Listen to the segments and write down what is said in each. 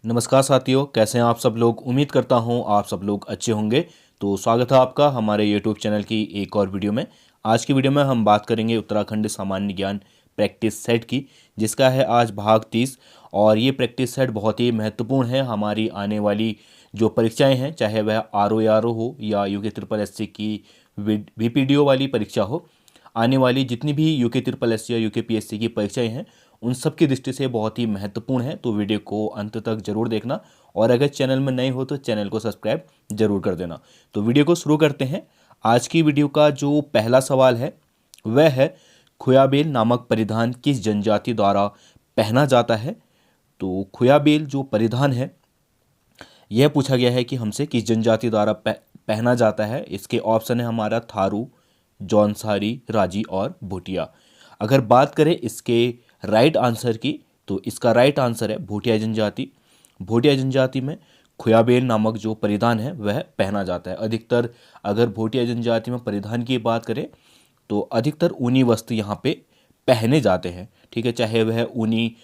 नमस्कार साथियों, कैसे हैं आप सब लोग। उम्मीद करता हूं आप सब लोग अच्छे होंगे। तो स्वागत है आपका हमारे यूट्यूब चैनल की एक और वीडियो में। आज की वीडियो में हम बात करेंगे उत्तराखंड सामान्य ज्ञान प्रैक्टिस सेट की, जिसका है आज भाग 30। और ये प्रैक्टिस सेट बहुत ही महत्वपूर्ण है हमारी आने वाली जो परीक्षाएं हैं, चाहे वह RO हो या UK SSS की VPDO वाली परीक्षा हो। आने वाली जितनी भी UK SSS या UKPSC की परीक्षाएं हैं, उन सब की दृष्टि से बहुत ही महत्वपूर्ण है। तो वीडियो को अंत तक जरूर देखना, और अगर चैनल में नए हो तो चैनल को सब्सक्राइब जरूर कर देना। तो वीडियो को शुरू करते हैं। आज की वीडियो का जो पहला सवाल है वह है, खुयाबेल नामक परिधान किस जनजाति द्वारा पहना जाता है। तो खुयाबेल जो परिधान है, यह पूछा गया है कि हमसे किस जनजाति द्वारा पहना जाता है। इसके ऑप्शन है हमारा थारू, जौनसारी, राजी और भूटिया। अगर बात करें इसके राइट आंसर की, तो इसका राइट आंसर है भूटिया जनजाति। भूटिया जनजाति में खुयाबेल नामक जो परिधान है वह पहना जाता है। अधिकतर अगर भूटिया जनजाति में परिधान की बात करें तो अधिकतर ऊनी वस्त्र यहाँ पे पहने जाते हैं। ठीक है, चाहे वह ऊनी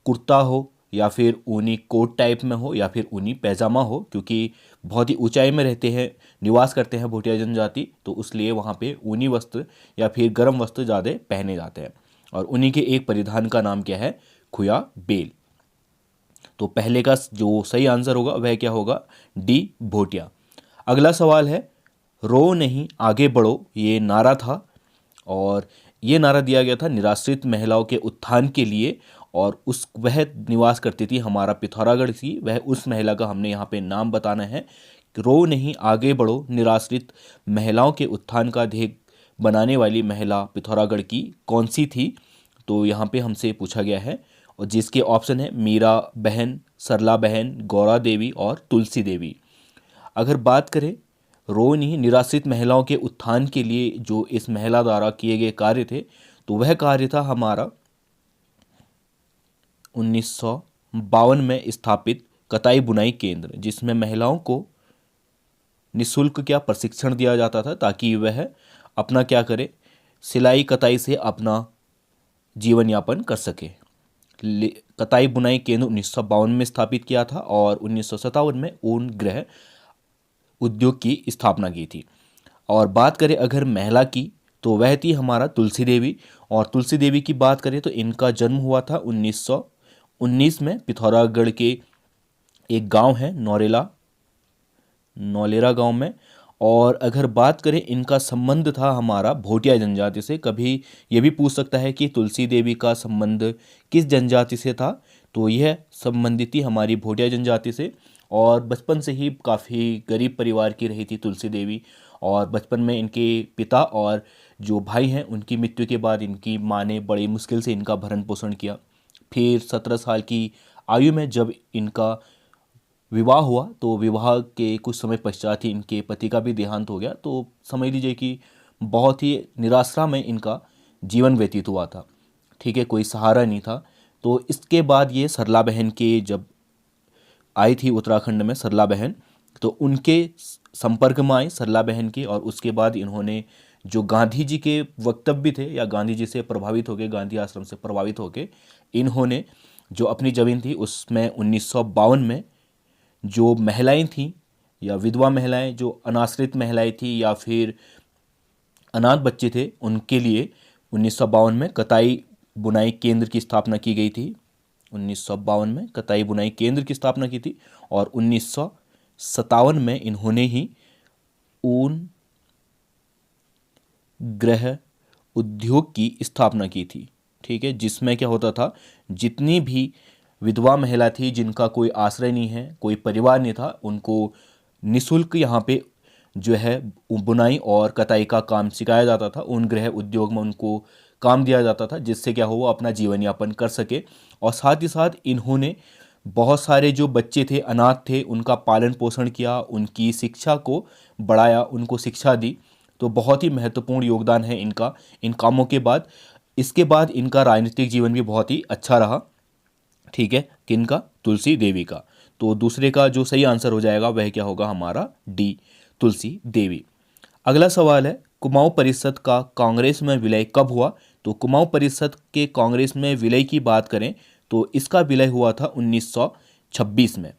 कुर्ता हो या फिर ऊनी कोट टाइप में हो या फिर ऊनी पैजामा हो, क्योंकि बहुत ही ऊंचाई में रहते हैं, निवास करते हैं भूटिया जनजाति, तो इसलिए वहाँ पे ऊनी वस्त्र या फिर गर्म वस्त्र ज़्यादा पहने जाते हैं। और उन्हीं के एक परिधान का नाम क्या है, खुया बेल। तो पहले का जो सही आंसर होगा वह क्या होगा, डी भोटिया। अगला सवाल है, रो नहीं आगे बढ़ो ये नारा था, और ये नारा दिया गया था निराश्रित महिलाओं के उत्थान के लिए। और उस वह निवास करती थी हमारा पिथौरागढ़ की, वह उस महिला का हमने यहाँ पे नाम बताना है। रो नहीं आगे बढ़ो निराश्रित महिलाओं के उत्थान का ध्येय बनाने वाली महिला पिथौरागढ़ की कौन सी थी। तो यहाँ पे हमसे पूछा गया है, और जिसके ऑप्शन है मीरा बहन, सरला बहन, गौरा देवी और तुलसी देवी। अगर बात करें रोनी निराश्रित महिलाओं के उत्थान के लिए जो इस महिला द्वारा किए गए कार्य थे, तो वह कार्य था हमारा 1952 में स्थापित कताई बुनाई केंद्र, जिसमें महिलाओं को निःशुल्क क्या प्रशिक्षण दिया जाता था, ताकि वह अपना क्या करे, सिलाई कताई से अपना जीवन यापन कर सके। कताई बुनाई केंद्र 1952 में स्थापित किया था, और 1957 में ऊन गृह उद्योग की स्थापना की थी। और बात करें अगर महिला की, तो वह थी हमारा तुलसी देवी। और तुलसी देवी की बात करें तो इनका जन्म हुआ था 1919 में पिथौरागढ़ के एक गांव है नौलेरा गांव में। और अगर बात करें इनका संबंध था हमारा भोटिया जनजाति से। कभी ये भी पूछ सकता है कि तुलसी देवी का संबंध किस जनजाति से था, तो यह संबंधित थी हमारी भोटिया जनजाति से। और बचपन से ही काफ़ी गरीब परिवार की रही थी तुलसी देवी, और बचपन में इनके पिता और जो भाई हैं उनकी मृत्यु के बाद इनकी माँ ने बड़ी मुश्किल से इनका भरण पोषण किया। फिर 17 साल की आयु में जब इनका विवाह हुआ, तो विवाह के कुछ समय पश्चात ही इनके पति का भी देहांत हो गया। तो समझ लीजिए कि बहुत ही निराशा में इनका जीवन व्यतीत हुआ था। ठीक है, कोई सहारा नहीं था। तो इसके बाद ये सरला बहन के जब आई थी उत्तराखंड में सरला बहन, तो उनके संपर्क में आई सरला बहन की। और उसके बाद इन्होंने जो गांधी जी के वक्तव्य थे या गांधी जी से प्रभावित होकर, गांधी आश्रम से प्रभावित होकर, इन्होंने जो अपनी ज़मीन थी उसमें 1952 में जो महिलाएं थीं या विधवा महिलाएं, जो अनाश्रित महिलाएं थी या फिर अनाथ बच्चे थे, उनके लिए 1952 में कताई बुनाई केंद्र की स्थापना की गई थी। 1952 में कताई बुनाई केंद्र की स्थापना की थी, और 1957 में इन्होंने ही ऊन गृह उद्योग की स्थापना की थी। ठीक है, जिसमें क्या होता था, जितनी भी विधवा महिला थी जिनका कोई आश्रय नहीं है, कोई परिवार नहीं था, उनको निःशुल्क यहाँ पे जो है बुनाई और कताई का काम सिखाया जाता था। ऊन गृह उद्योग में उनको काम दिया जाता था, जिससे क्या हो वो अपना जीवन यापन कर सके। और साथ ही साथ इन्होंने बहुत सारे जो बच्चे थे, अनाथ थे, उनका पालन पोषण किया, उनकी शिक्षा को बढ़ाया, उनको शिक्षा दी। तो बहुत ही महत्वपूर्ण योगदान है इनका इन कामों के बाद। इसके बाद इनका राजनीतिक जीवन भी बहुत ही अच्छा रहा। ठीक है, किनका, तुलसी देवी का। तो दूसरे का जो सही आंसर हो जाएगा वह क्या होगा, हमारा डी तुलसी देवी। अगला सवाल है, कुमाऊं परिषद का कांग्रेस में विलय कब हुआ। तो कुमाऊं परिषद के कांग्रेस में विलय की बात करें तो इसका विलय हुआ था 1926 में,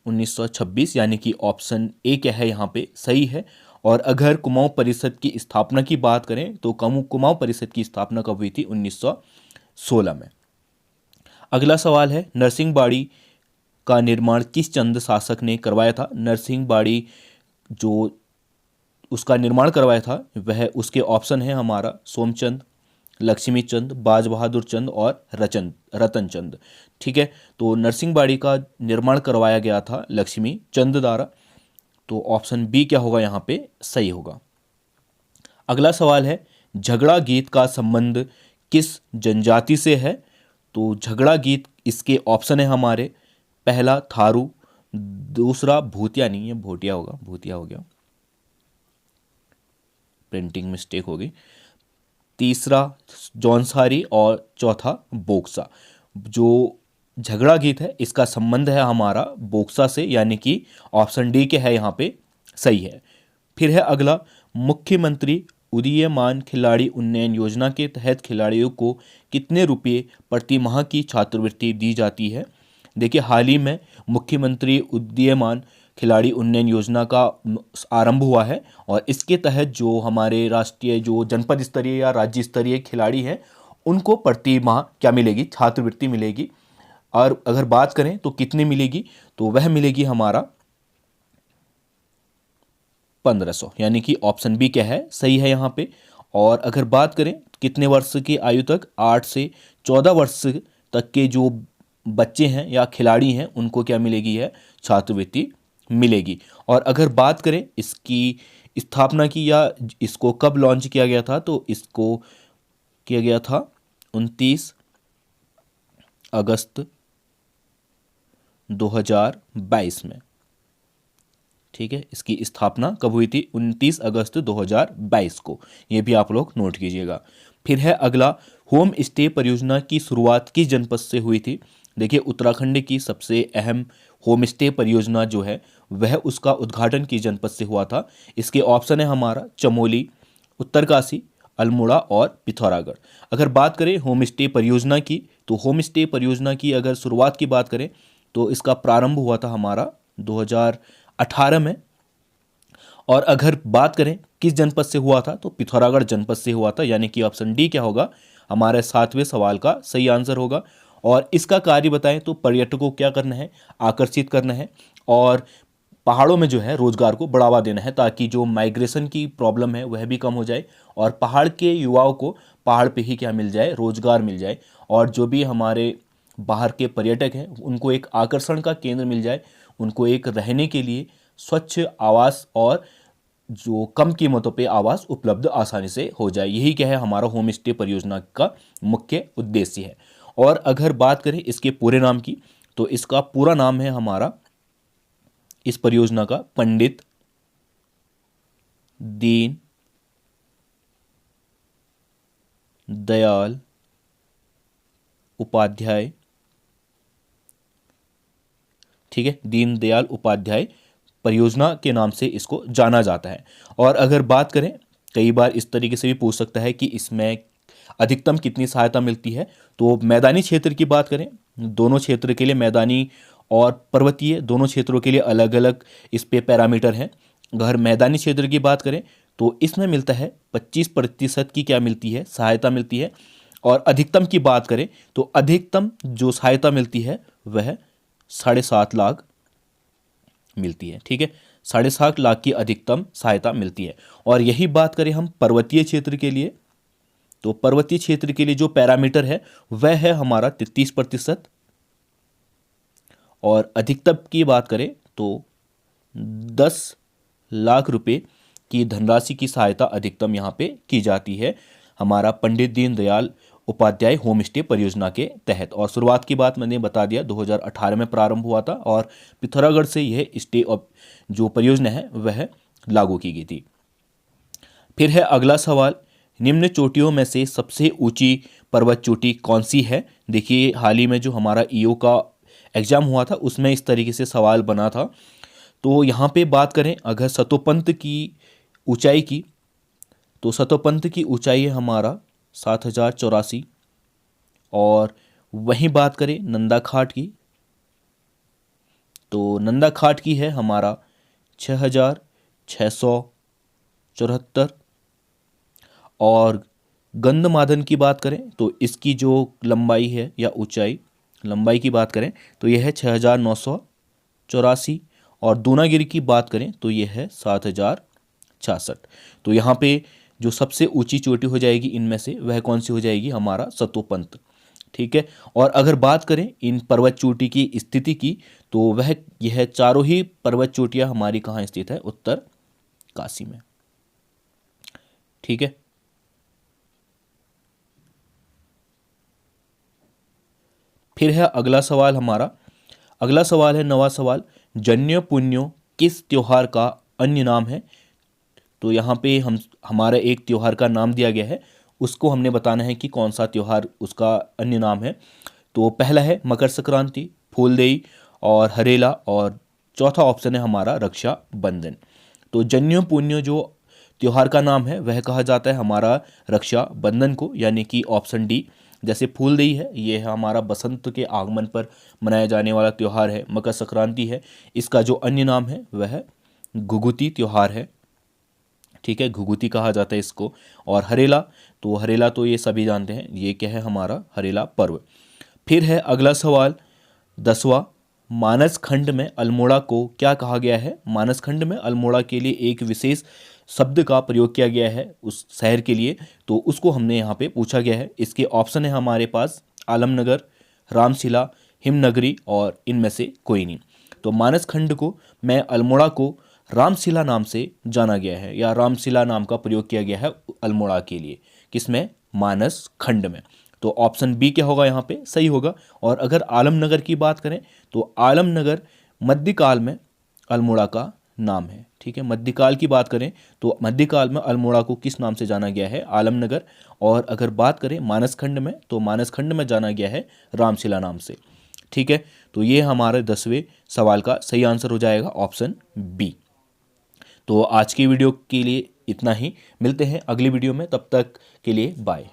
1926 यानी कि ऑप्शन ए क्या है यहाँ पे सही है। और अगर कुमाऊं परिषद की स्थापना की बात करें तो कुमाऊं परिषद की स्थापना कब हुई थी? 1916 में। अगला सवाल है, नरसिंहबाड़ी का निर्माण किस चंद शासक ने करवाया था? नरसिंहबाड़ी जो उसका निर्माण करवाया था वह, उसके ऑप्शन है हमारा सोमचंद, लक्ष्मी चंद, बाज बहादुर चंद और रतन चंद। ठीक है, तो नरसिंहबाड़ी का निर्माण करवाया गया था लक्ष्मी चंद द्वारा। तो ऑप्शन बी क्या होगा यहाँ पे सही होगा। अगला सवाल है, झगड़ा गीत का संबंध किस जनजाति से है? तो झगड़ा गीत, इसके ऑप्शन है हमारे, पहला थारू, दूसरा भूतिया, नहीं है भोटिया होगा, भूतिया हो गया, प्रिंटिंग मिस्टेक हो गई, तीसरा जौनसारी और चौथा बोक्सा। जो झगड़ा गीत है इसका संबंध है हमारा बोक्सा से, यानी कि ऑप्शन डी के है यहाँ पे सही है। फिर है अगला, मुख्यमंत्री उदीयमान खिलाड़ी उन्नयन योजना के तहत खिलाड़ियों को कितने रुपये प्रति माह की छात्रवृत्ति दी जाती है? देखिए, हाल ही में मुख्यमंत्री उदीयमान खिलाड़ी उन्नयन योजना का आरंभ हुआ है और इसके तहत जो हमारे राष्ट्रीय, जो जनपद स्तरीय या राज्य स्तरीय खिलाड़ी हैं उनको प्रति माह क्या मिलेगी? छात्रवृत्ति मिलेगी। और अगर बात करें तो कितनी मिलेगी, तो वह मिलेगी हमारा 1500, यानी कि ऑप्शन बी क्या है सही है यहाँ पे। और अगर बात करें कितने वर्ष की आयु तक, 8 से 14 वर्ष तक के जो बच्चे हैं या खिलाड़ी हैं उनको क्या मिलेगी? है छात्रवृत्ति मिलेगी। और अगर बात करें इसकी स्थापना की या इसको कब लॉन्च किया गया था, तो इसको किया गया था 29 अगस्त 2022 में। ठीक है, इसकी स्थापना कब हुई थी? 29 अगस्त 2022 को, ये भी आप लोग नोट कीजिएगा। फिर है अगला, होम स्टे परियोजना की शुरुआत किस जनपद से हुई थी? देखिए, उत्तराखंड की सबसे अहम होम स्टे परियोजना जो है वह उसका उद्घाटन किस जनपद से हुआ था? इसके ऑप्शन है हमारा चमोली, उत्तरकाशी, अल्मोड़ा और पिथौरागढ़। अगर बात करें होम स्टे परियोजना की, तो होम स्टे परियोजना की अगर शुरुआत की बात करें तो इसका प्रारंभ हुआ था हमारा 2018 में। और अगर बात करें किस जनपद से हुआ था, तो पिथौरागढ़ जनपद से हुआ था, यानी कि ऑप्शन डी क्या होगा? हमारे 7वें सवाल का सही आंसर होगा। और इसका कार्य बताएं तो पर्यटकों को क्या करना है? आकर्षित करना है और पहाड़ों में जो है रोजगार को बढ़ावा देना है, ताकि जो माइग्रेशन की प्रॉब्लम है वह भी कम हो जाए और पहाड़ के युवाओं को पहाड़ पे ही क्या मिल जाए? रोजगार मिल जाए। और जो भी हमारे बाहर के पर्यटक हैं उनको एक आकर्षण का केंद्र मिल जाए, उनको एक रहने के लिए स्वच्छ आवास और जो कम कीमतों पे आवास उपलब्ध आसानी से हो जाए। यही क्या है? हमारा होम स्टे परियोजना का मुख्य उद्देश्य है। और अगर बात करें इसके पूरे नाम की, तो इसका पूरा नाम है हमारा, इस परियोजना का, पंडित दीन दयाल उपाध्याय, ठीक है, दीनदयाल उपाध्याय परियोजना के नाम से इसको जाना जाता है। और अगर बात करें, कई बार इस तरीके से भी पूछ सकता है कि इसमें अधिकतम कितनी सहायता मिलती है, तो मैदानी क्षेत्र की बात करें, दोनों क्षेत्र के लिए, मैदानी और पर्वतीय दोनों क्षेत्रों के लिए अलग अलग इस पे पैरामीटर हैं। अगर मैदानी क्षेत्र की बात करें तो इसमें मिलता है 25% की क्या मिलती है? सहायता मिलती है। और अधिकतम की बात करें तो अधिकतम जो सहायता मिलती है वह 7.5 लाख मिलती है। ठीक है, 7.5 लाख की अधिकतम सहायता मिलती है। और यही बात करें हम पर्वतीय क्षेत्र के लिए, तो पर्वतीय क्षेत्र के लिए जो पैरामीटर है वह है हमारा 33%। और अधिकतम की बात करें तो 10 लाख रुपए की धनराशि की सहायता अधिकतम यहाँ पे की जाती है हमारा पंडित दीनदयाल उपाध्याय होम स्टे परियोजना के तहत। और शुरुआत की बात मैंने बता दिया, 2018 में प्रारंभ हुआ था और पिथौरागढ़ से यह स्टे जो परियोजना है वह लागू की गई थी। फिर है अगला सवाल, निम्न चोटियों में से सबसे ऊंची पर्वत चोटी कौन सी है? देखिए, हाल ही में जो हमारा ईओ का एग्जाम हुआ था उसमें इस तरीके से सवाल बना था। तो यहाँ पे बात करें अगर सतोपंथ की ऊंचाई की, तो सतोपंथ की ऊंचाई है हमारा 7084 और वहीं बात करें नंदा खाट की, तो नंदा खाट की है हमारा 6,674। और गंधमादन की बात करें तो इसकी जो लंबाई है या ऊंचाई, लंबाई की बात करें तो यह है 6,984। और दूनागिरी की बात करें तो यह है 7,066। तो यहाँ पे जो सबसे ऊंची चोटी हो जाएगी इनमें से वह कौन सी हो जाएगी, हमारा सतोपंत। ठीक है। और अगर बात करें इन पर्वत चोटी की स्थिति की, तो वह यह चारों ही पर्वत चोटियां हमारी कहाँ स्थित है, उत्तर काशी में। ठीक है। फिर है अगला सवाल हमारा, अगला सवाल है नवा सवाल, जन्य पुण्यो किस त्योहार का अन्य नाम है। तो यहाँ पे हमारा एक त्योहार का नाम दिया गया है, उसको हमने बताना है कि कौन सा त्योहार उसका अन्य नाम है। तो पहला है मकर संक्रांति, फूलदेई और हरेला, और चौथा ऑप्शन है हमारा रक्षाबंधन। तो जन्यो पुण्यो जो त्योहार का नाम है वह कहा जाता है हमारा रक्षाबंधन को, यानी कि ऑप्शन डी। जैसे फूलदेई है, ये है हमारा बसंत के आगमन पर मनाया जाने वाला त्यौहार है। मकर संक्रांति है, इसका जो अन्य नाम है वह घुघुती त्यौहार है। ठीक है, घुघुती कहा जाता है इसको। और हरेला, तो हरेला तो ये सभी जानते हैं, ये क्या है हमारा हरेला पर्व। फिर है अगला सवाल 10वां, मानस खंड में अल्मोड़ा को क्या कहा गया है। मानस खंड में अल्मोड़ा के लिए एक विशेष शब्द का प्रयोग किया गया है उस शहर के लिए, तो उसको हमने यहाँ पे पूछा गया है। इसके ऑप्शन है हमारे पास आलमनगर, रामशिला, हिमनगरी और इनमें से कोई नहीं। तो मानस खंड को मैं अल्मोड़ा को रामशिला नाम से जाना गया है, या रामशिला नाम का प्रयोग किया गया है अल्मोड़ा के लिए, किसमें, मानस खंड में। तो ऑप्शन बी क्या होगा यहाँ पे, सही होगा। और अगर आलमनगर की बात करें तो आलमनगर मध्यकाल में अल्मोड़ा का नाम है। ठीक है, मध्यकाल की बात करें तो मध्यकाल में अल्मोड़ा को किस नाम से जाना गया है, आलमनगर। और अगर बात करें मानसखंड में, तो मानसखंड में जाना गया है रामशिला नाम से। ठीक है, तो ये हमारे 10वें सवाल का सही आंसर हो जाएगा ऑप्शन बी। तो आज की वीडियो के लिए इतना ही, मिलते हैं अगली वीडियो में, तब तक के लिए बाय।